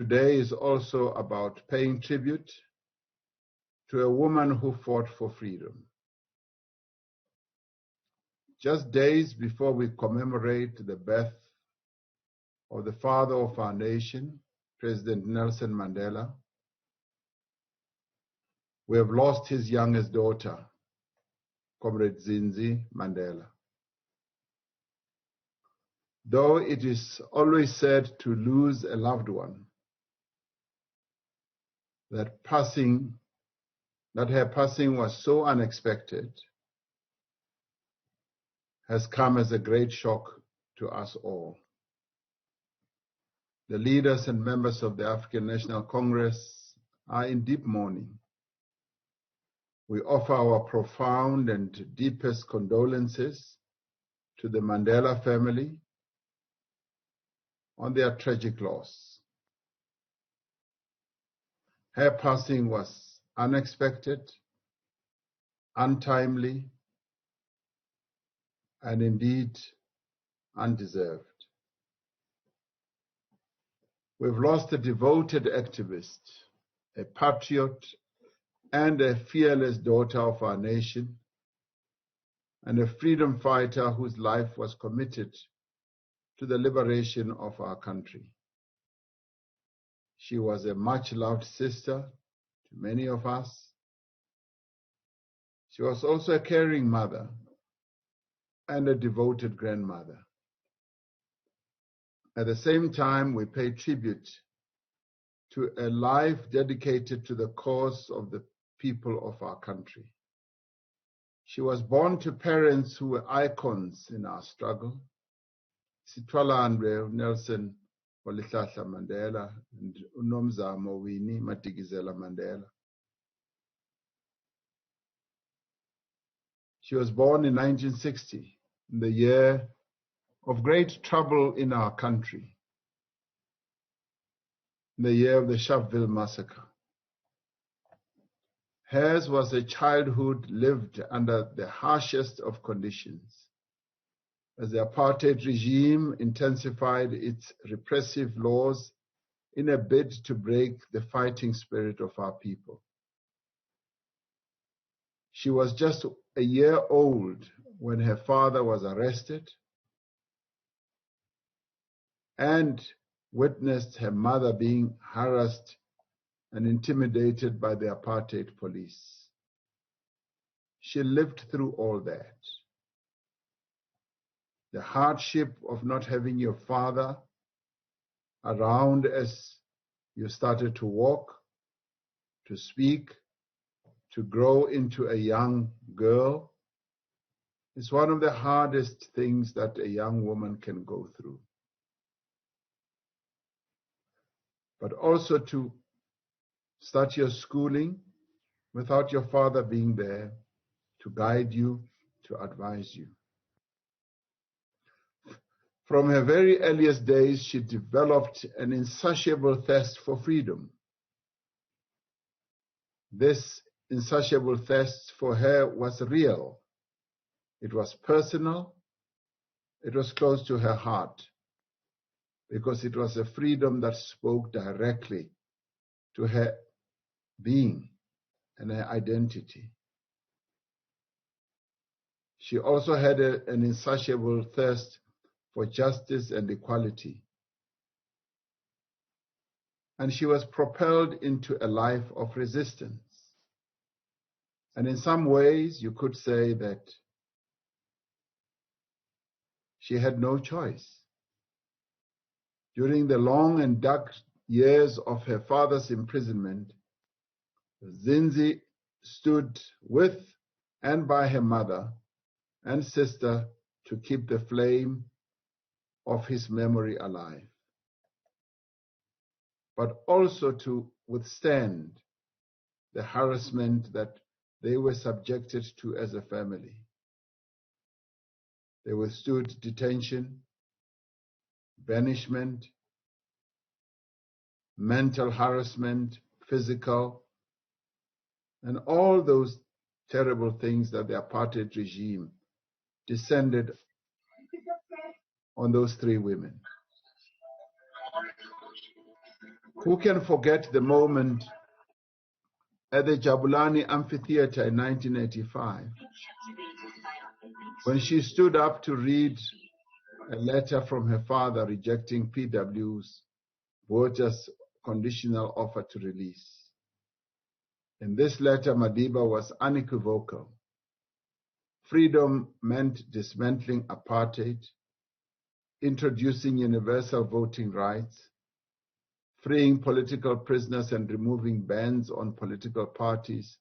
today is also about paying tribute to a woman who fought for freedom. Just days before we commemorate the birth of the father of our nation, President Nelson Mandela, we have lost his youngest daughter, Comrade Zindzi Mandela. Though it is always said to lose a loved one, that her passing was so unexpected has come as a great shock to us all. The leaders and members of the African National Congress are in deep mourning. We offer our profound and deepest condolences to the Mandela family on their tragic loss. Her passing was unexpected, untimely, and indeed undeserved. We've lost a devoted activist, a patriot, and a fearless daughter of our nation, and a freedom fighter whose life was committed to the liberation of our country. She was a much-loved sister to many of us. She was also a caring mother and a devoted grandmother. At the same time, we pay tribute to a life dedicated to the cause of the people of our country. She was born to parents who were icons in our struggle. Sitwalandwe Nelson Mandela and uNomzamo Winnie Madikizela Mandela. She was born in 1960, in the year of great trouble in our country, in the year of the Sharpeville massacre. Hers was a childhood lived under the harshest of conditions, as the apartheid regime intensified its repressive laws in a bid to break the fighting spirit of our people. She was just a year old when her father was arrested and witnessed her mother being harassed and intimidated by the apartheid police. She lived through all that. The hardship of not having your father around as you started to walk, to speak, to grow into a young girl is one of the hardest things that a young woman can go through. But also to start your schooling without your father being there to guide you, to advise you. From her very earliest days, she developed an insatiable thirst for freedom. This insatiable thirst for her was real. It was personal. It was close to her heart, because it was a freedom that spoke directly to her being and her identity. She also had an insatiable thirst for justice and equality. And she was propelled into a life of resistance. And in some ways, you could say that she had no choice. During the long and dark years of her father's imprisonment, Zindzi stood with and by her mother and sister to keep the flame of his memory alive, but also to withstand the harassment that they were subjected to as a family. They withstood detention, banishment, mental harassment, physical, and all those terrible things that the apartheid regime descended on those three women. Who can forget the moment at the Jabulani Amphitheater in 1985 when she stood up to read a letter from her father rejecting PW's voters' conditional offer to release. In this letter, Madiba was unequivocal. Freedom meant dismantling apartheid, introducing universal voting rights, freeing political prisoners and removing bans on political parties,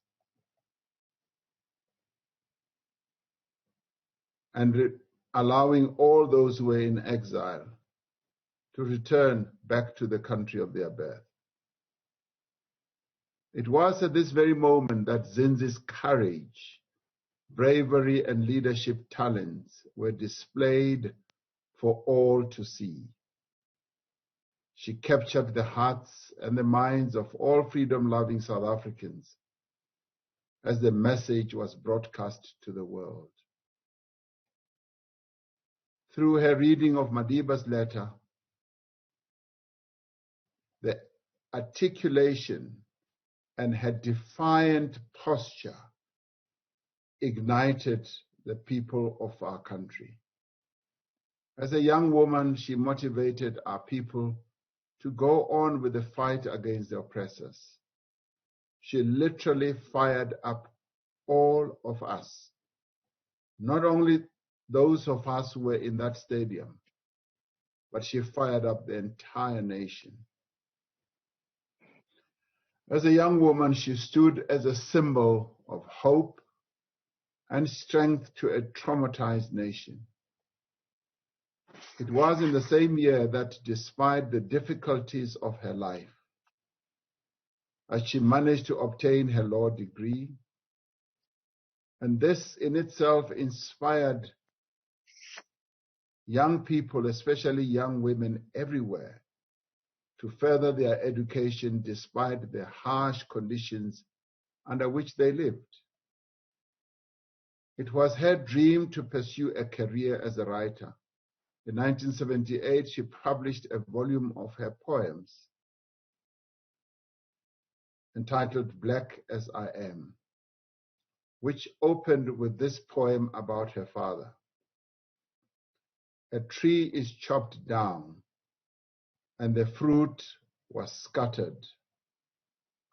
and allowing all those who were in exile to return back to the country of their birth. It was at this very moment that Zindzi's courage, bravery, and leadership talents were displayed for all to see. She captured the hearts and the minds of all freedom-loving South Africans as the message was broadcast to the world. Through her reading of Madiba's letter, the articulation and her defiant posture ignited the people of our country. As a young woman, she motivated our people to go on with the fight against the oppressors. She literally fired up all of us, not only those of us who were in that stadium, but she fired up the entire nation. As a young woman, she stood as a symbol of hope and strength to a traumatized nation. It was in the same year that, despite the difficulties of her life, as she managed to obtain her law degree, and this in itself inspired young people, especially young women everywhere, to further their education despite the harsh conditions under which they lived. It was her dream to pursue a career as a writer. In 1978, she published a volume of her poems entitled Black as I Am, which opened with this poem about her father. A tree is chopped down, and the fruit was scattered.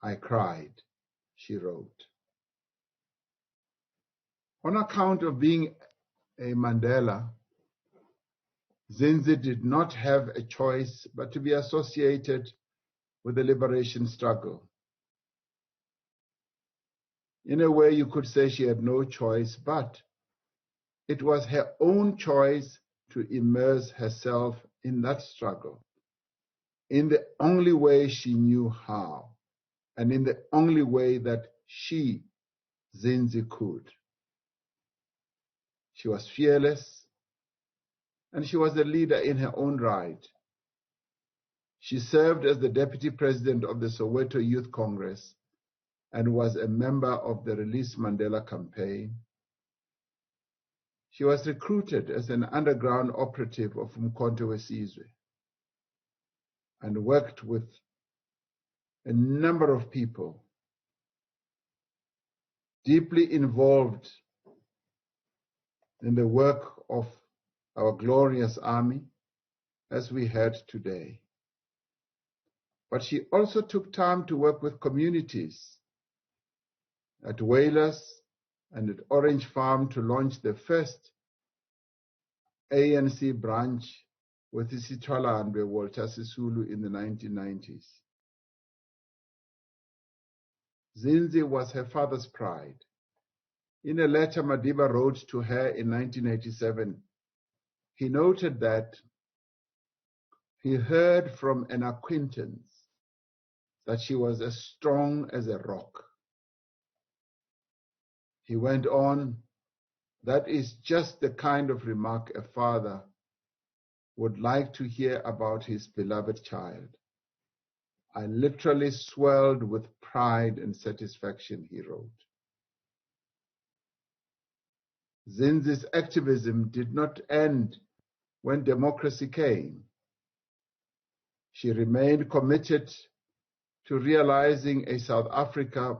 I cried, she wrote. On account of being a Mandela, Zindzi did not have a choice but to be associated with the liberation struggle. In a way, you could say she had no choice, but it was her own choice to immerse herself in that struggle in the only way she knew how, and in the only way that she, Zindzi, could. She was fearless, and she was a leader in her own right. She served as the deputy president of the Soweto Youth Congress and was a member of the Release Mandela campaign. She was recruited as an underground operative of Umkhonto weSizwe and worked with a number of people deeply involved in the work of our glorious army as we heard today. But she also took time to work with communities at Whalers and at Orange Farm to launch the first ANC branch with Isitwalandwe Walter Sisulu in the 1990s. Zindzi was her father's pride. In a letter Madiba wrote to her in 1987, he noted that he heard from an acquaintance that she was as strong as a rock. He went on, that is just the kind of remark a father would like to hear about his beloved child. I literally swelled with pride and satisfaction, he wrote. Zindzi's activism did not end when democracy came. She remained committed to realizing a South Africa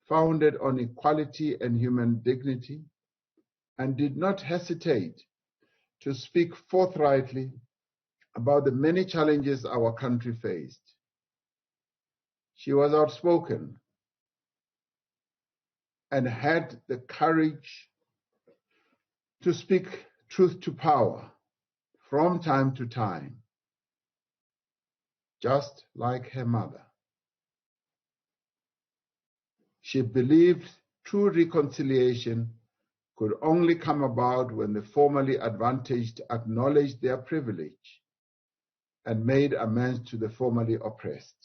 founded on equality and human dignity, and did not hesitate to speak forthrightly about the many challenges our country faced. She was outspoken and had the courage to speak truth to power from time to time, just like her mother. She believed true reconciliation could only come about when the formerly advantaged acknowledged their privilege and made amends to the formerly oppressed.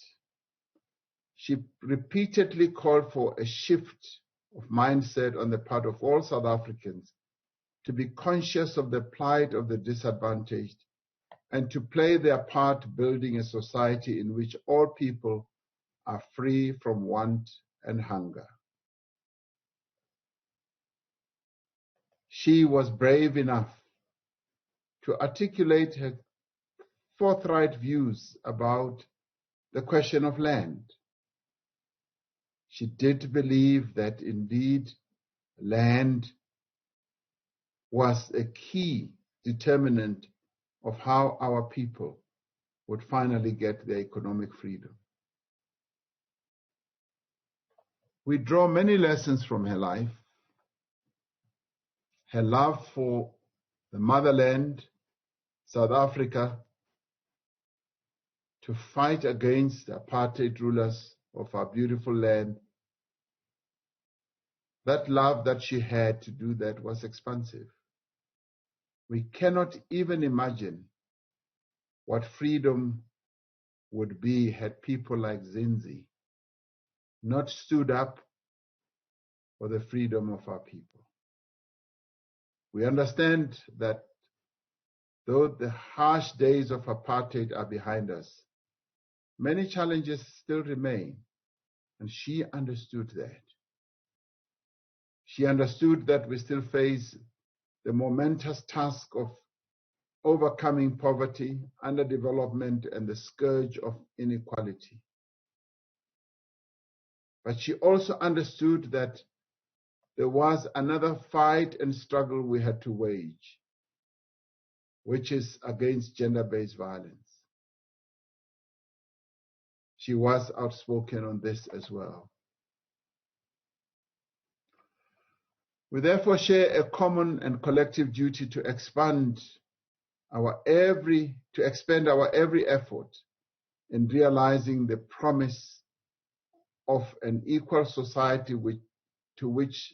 She repeatedly called for a shift of mindset on the part of all South Africans to be conscious of the plight of the disadvantaged and to play their part building a society in which all people are free from want and hunger. She was brave enough to articulate her forthright views about the question of land. She did believe that indeed land was a key determinant of how our people would finally get their economic freedom. We draw many lessons from her life. Her love for the motherland, South Africa, to fight against the apartheid rulers of our beautiful land. That love that she had to do that was expansive. We cannot even imagine what freedom would be had people like Zindzi not stood up for the freedom of our people. We understand that though the harsh days of apartheid are behind us, many challenges still remain, and she understood that. She understood that we still face the momentous task of overcoming poverty, underdevelopment, and the scourge of inequality. But she also understood that there was another fight and struggle we had to wage, which is against gender-based violence. She was outspoken on this as well. We therefore share a common and collective duty to expend our every effort in realizing the promise of an equal society to which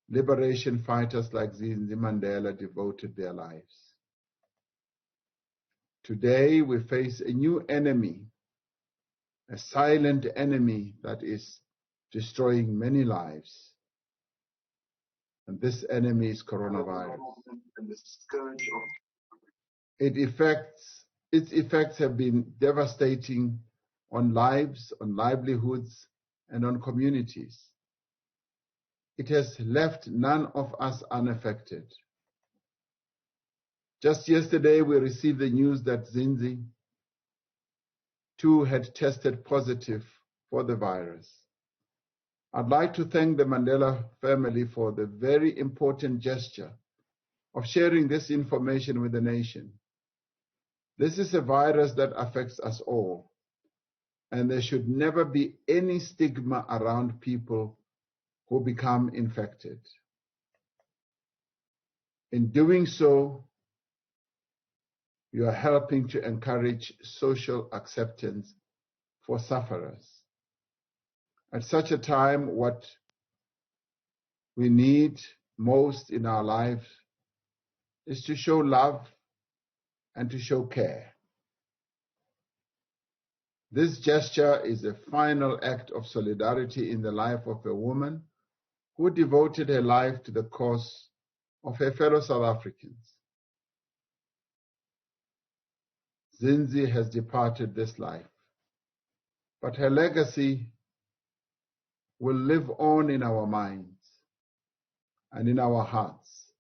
liberation fighters like Zindzi Mandela devoted their lives. Today we face a new enemy, a silent enemy that is destroying many lives. And this enemy is coronavirus. Its effects have been devastating on lives, on livelihoods, and on communities. It has left none of us unaffected. Just yesterday, we received the news that Zindzi too had tested positive for the virus. I'd like to thank the Mandela family for the very important gesture of sharing this information with the nation. This is a virus that affects us all, and there should never be any stigma around people who become infected. In doing so, you are helping to encourage social acceptance for sufferers. At such a time, what we need most in our lives is to show love and to show care. This gesture is a final act of solidarity in the life of a woman who devoted her life to the cause of her fellow South Africans. Zindzi has departed this life, but her legacy will live on in our minds and in our hearts.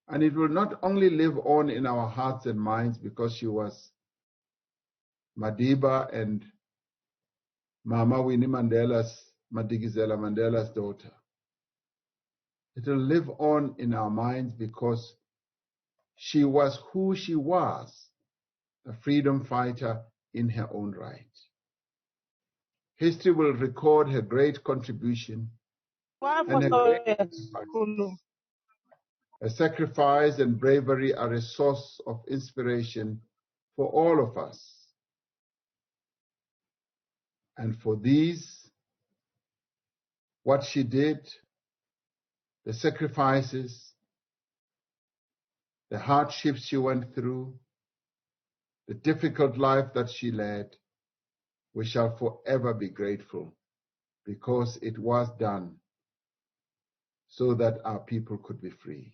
And it will not only live on in our hearts and minds because she was Madiba and Mama Winnie Madikizela Mandela's daughter. It will live on in our minds because she was who she was, a freedom fighter in her own right. History will record her great contribution and her great sacrifices. Her sacrifice and bravery are a source of inspiration for all of us. And for these, what she did, the sacrifices, the hardships she went through, the difficult life that she led, we shall forever be grateful because it was done so that our people could be free.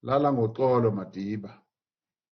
Lala ngoxolo Madiba.